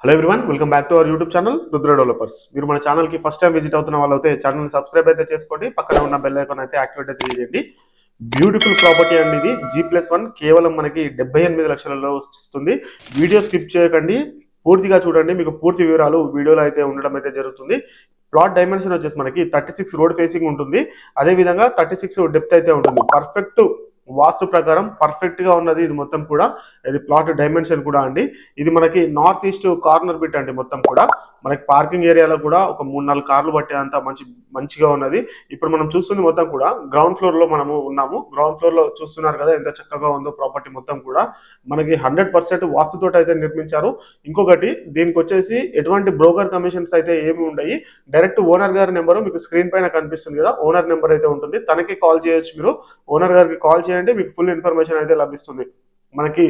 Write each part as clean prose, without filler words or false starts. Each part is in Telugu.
Hello everyone, welcome back to our YouTube channel Rudra developers. మీరు మన ఛానల్ కి ఫస్ట్ టైం విజిట్ అవుతున్న వాళ్ళైతే ఛానల్ ని సబ్స్క్రైబ్ అయితే చేసుకోండి, పక్కన ఉన్న బెల్ ఐకాన్ అయితే యాక్టివేట్ అయితే చేయండి. బ్యూటిఫుల్ ప్రాపర్టీ అండి ఇది. G+1 కేవలం మనకి 78 లక్షలలో వస్తుంది. వీడియో స్కిప్ చేయకండి, పూర్తిగా చూడండి, మీకు పూర్తి వివరాలు వీడియోలో అయితే ఉండడం అయితే జరుగుతుంది. ప్లాట్ డైమెన్షన్ వచ్చేసి మనకి 36 రోడ్ ఫేసింగ్ ఉంటుంది, అదే విధంగా 36 డెప్త్ అయితే ఉంటుంది. పర్ఫెక్ట్ వాస్తు ప్రకారం పర్ఫెక్ట్ గా ఉన్నది ఇది మొత్తం కూడా. ఇది ప్లాట్ డైమెన్షన్ కూడా అండి. ఇది మనకి నార్త్ ఈస్ట్ కార్నర్ బిట్ అండి. మొత్తం కూడా మనకి పార్కింగ్ ఏరియాలో కూడా ఒక 3-4 కార్లు పట్టేంత మంచిగా ఉన్నది. ఇప్పుడు మనం చూస్తుంది మొత్తం కూడా గ్రౌండ్ ఫ్లోర్ లో మనము ఉన్నాము. గ్రౌండ్ ఫ్లోర్ లో చూస్తున్నారు కదా ఎంత చక్కగా ఉందో ప్రాపర్టీ మొత్తం కూడా. మనకి 100% వాస్తుతోటి అయితే నిర్మించారు. ఇంకొకటి దీనికి వచ్చేసి ఎటువంటి బ్రోకర్ కమిషన్స్ అయితే ఏమి ఉండయి. డైరెక్ట్ ఓనర్ గారి నెంబరు మీకు స్క్రీన్ పైన కనిపిస్తుంది కదా, ఓనర్ నెంబర్ అయితే ఉంటుంది, తనకి కాల్ చేయొచ్చు. మీరు ఓనర్ గారికి కాల్ చేయండి, మీకు ఫుల్ ఇన్ఫర్మేషన్ అయితే లభిస్తుంది. మనకి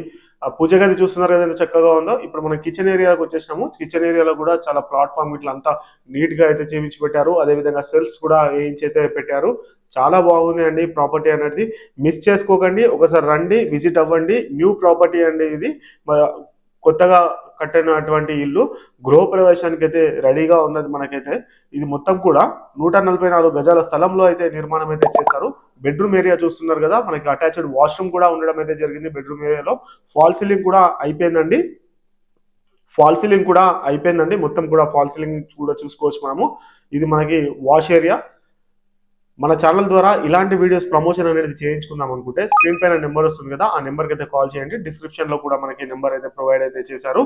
పూజ గది చూస్తున్నారు కదా ఎంత చక్కగా ఉందో. ఇప్పుడు మనం కిచెన్ ఏరియాకి వచ్చేసినాము. కిచెన్ ఏరియాలో కూడా చాలా ప్లాట్ఫామ్ ఇట్లా అంతా నీట్ గా అయితే చేయించి పెట్టారు. అదే విధంగా సెల్ఫ్స్ కూడా వేయించి అయితే పెట్టారు. చాలా బాగుంది అండి ప్రాపర్టీ అనేది. మిస్ చేసుకోకండి, ఒకసారి రండి, విజిట్ అవ్వండి. న్యూ ప్రాపర్టీ అండి ఇది, కొత్తగా కట్టినటువంటి ఇల్లు. గృహప్రవేశానికి అయితే రెడీగా ఉన్నది మనకైతే. ఇది మొత్తం కూడా 144 గజాల స్థలంలో అయితే నిర్మాణం అయితే చేశారు. బెడ్రూమ్ ఏరియా చూస్తున్నారు కదా, మనకి అటాచ్డ్ వాష్రూమ్ కూడా ఉండడం అయితే జరిగింది. బెడ్రూమ్ ఏరియాలో ఫాల్ సీలింగ్ కూడా అయిపోయిందండి. మొత్తం కూడా ఫాల్ సీలింగ్ కూడా చూసుకోవచ్చు మనము. ఇది మనకి వాష్ ఏరియా. మన ఛానల్ ద్వారా ఇలాంటి వీడియోస్ ప్రమోషన్ అనేది చేయించుకుందాం అనుకుంటే స్క్రీన్ పైన నెంబర్ వస్తుంది కదా, ఆ నెంబర్కి అయితే కాల్ చేయండి. డిస్క్రిప్షన్ లో కూడా మనకి నెంబర్ అయితే ప్రొవైడ్ అయితే చేశారు.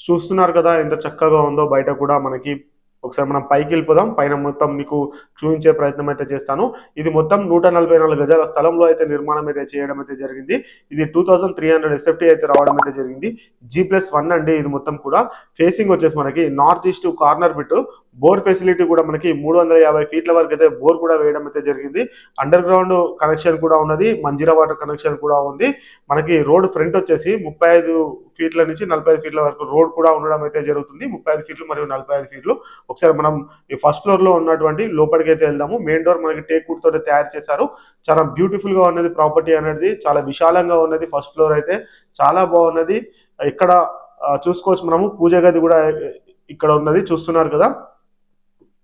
చూస్తున్నారు కదా ఎంత చక్కగా ఉందో. బయట కూడా మనకి ఒకసారి మనం పైకి వెళ్ళిపోదాం, పైన మొత్తం మీకు చూపించే ప్రయత్నం అయితే చేస్తాను. ఇది మొత్తం 144 గజాల స్థలంలో అయితే నిర్మాణం అయితే చేయడం అయితే జరిగింది. ఇది 2300 SFT అయితే రావడం అయితే జరిగింది. G+1 అండి. ఇది మొత్తం కూడా ఫేసింగ్ వచ్చేసి మనకి north east corner bit. Bore facility కూడా మనకి 350 ఫీట్ల వరకు అయితే బోర్ కూడా వేయడం అయితే జరిగింది. అండర్ గ్రౌండ్ కనెక్షన్ కూడా ఉన్నది, మంజీరా వాటర్ కనెక్షన్ కూడా ఉంది. మనకి రోడ్ ఫ్రంట్ వచ్చేసి 35 ఫీట్ల నుంచి 45 ఫీట్ల వరకు రోడ్ కూడా ఉండడం అయితే జరుగుతుంది. 35 ఫీట్లు మరియు 45 ఫీట్లు. ఒకసారి మనం ఈ ఫస్ట్ ఫ్లోర్ లో ఉన్నటువంటి లోపలికి అయితే వెళ్దాము. మెయిన్ డోర్ మనకి టేక్ వుడ్ తోటి తయారు చేశారు. చాలా బ్యూటిఫుల్ గా ఉన్నది ప్రాపర్టీ అనేది. చాలా విశాలంగా ఉన్నది. ఫస్ట్ ఫ్లోర్ అయితే చాలా బాగున్నది. ఇక్కడ చూసుకోవచ్చు మనము. పూజ గది కూడా ఇక్కడ ఉన్నది, చూస్తున్నారు కదా.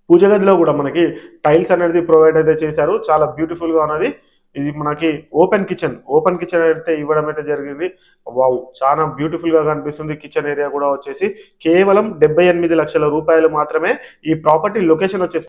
పూజ గదిలో కూడా మనకి టైల్స్ అనేది ప్రొవైడ్ అయితే చేశారు. చాలా బ్యూటిఫుల్ గా ఉన్నది. ఇది మనకి ఓపెన్ కిచెన్ అయితే ఇవ్వడం అయితే జరిగింది. వావ్, చాలా బ్యూటిఫుల్ గా కనిపిస్తుంది. కిచెన్ ఏరియా కూడా వచ్చేసి కేవలం 78 లక్షల రూపాయలు మాత్రమే. ఈ ప్రాపర్టీ లొకేషన్ వచ్చేసి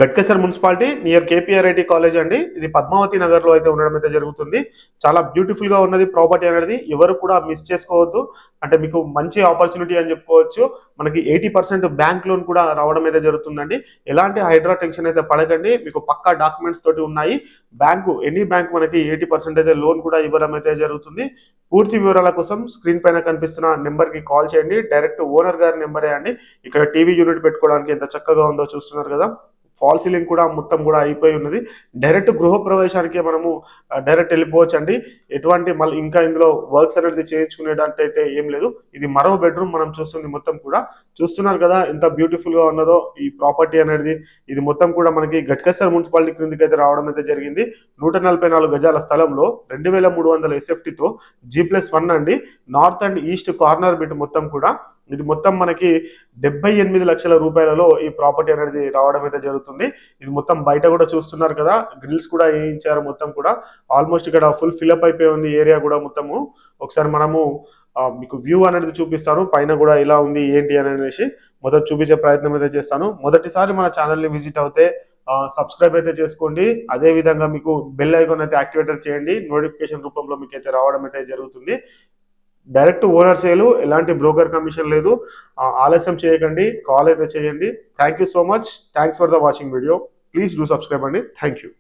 Ghatkesar municipality near KPRIT college అండి. ఇది పద్మావతి నగర్ లో అయితే ఉండడం అయితే జరుగుతుంది. చాలా బ్యూటిఫుల్ గా ఉన్నది ప్రాపర్టీ అనేది. ఎవరు కూడా మిస్ చేసుకోవద్దు. అంటే మీకు మంచి ఆపర్చునిటీ అని చెప్పుకోవచ్చు. మనకి 80% బ్యాంక్ లోన్ కూడా రావడం అయితే జరుగుతుందండి. ఎలాంటి హైడ్రా టెన్షన్ అయితే పడకండి, మీకు పక్కా డాక్యుమెంట్స్ తోటి ఉన్నాయి. ఎనీ బ్యాంక్ మనకి 80% అయితే లోన్ కూడా ఇవ్వడం అయితే జరుగుతుంది. పూర్తి వివరాల కోసం స్క్రీన్ పైన కనిపిస్తున్న నెంబర్ కి కాల్ చేయండి. డైరెక్ట్ ఓనర్ గారి నెంబరే అండి. ఇక్కడ టీవీ యూనిట్ పెట్టుకోవడానికి ఎంత చక్కగా ఉందో చూస్తున్నారు కదా. ఫాల్ సీలింగ్ కూడా మొత్తం కూడా అయిపోయి ఉన్నది. డైరెక్ట్ గృహ ప్రవేశానికి మనము డైరెక్ట్ వెళ్ళిపోవచ్చు అండి. ఎటువంటి మళ్ళీ ఇంకా ఇందులో వర్క్స్ అనేది చేయించుకునేటట్టయితే ఏం లేదు. ఇది మరో బెడ్రూమ్ మనం చూస్తుంది. మొత్తం కూడా చూస్తున్నారు కదా ఎంత బ్యూటిఫుల్ గా ఉన్నదో ఈ ప్రాపర్టీ అనేది. ఇది మొత్తం కూడా మనకి గట్కేసర్ మున్సిపాలిటీ క్రిందికి అయితే రావడం అయితే జరిగింది. 144 గజాల స్థలంలో 2300 SFTతో G+1 అండి. North and east corner bit మొత్తం కూడా. ఇది మొత్తం మనకి 78 లక్షల రూపాయలలో ఈ ప్రాపర్టీ అనేది రావడం అయితే జరుగుతుంది. ఇది మొత్తం బయట కూడా చూస్తున్నారు కదా, గ్రిల్స్ కూడా వేయించారు. మొత్తం కూడా ఆల్మోస్ట్ ఇక్కడ ఫుల్ ఫిల్అప్ అయిపోయి ఉంది ఏరియా కూడా మొత్తము. ఒకసారి మనము మీకు వ్యూ అనేది చూపిస్తాను, పైన కూడా ఇలా ఉంది ఏంటి అనేసి మొదటి చూపించే ప్రయత్నం అయితే చేస్తాను. మొదటిసారి మన ఛానల్ని విజిట్ అవుతే సబ్స్క్రైబ్ అయితే చేసుకోండి. అదే విధంగా మీకు బెల్ ఐకాన్ అయితే యాక్టివేట్ చేయండి. నోటిఫికేషన్ రూపంలో మీకు అయితే రావడం అయితే జరుగుతుంది. డైరెక్ట్ ఓనర్ సేలు, ఎలాంటి బ్రోకర్ కమిషన్ లేదు. ఆలస్యం చేయకండి, కాల్ అయితే చేయండి. Thank you so much. Thanks for the watching video. Please do subscribe అండి. Thank you.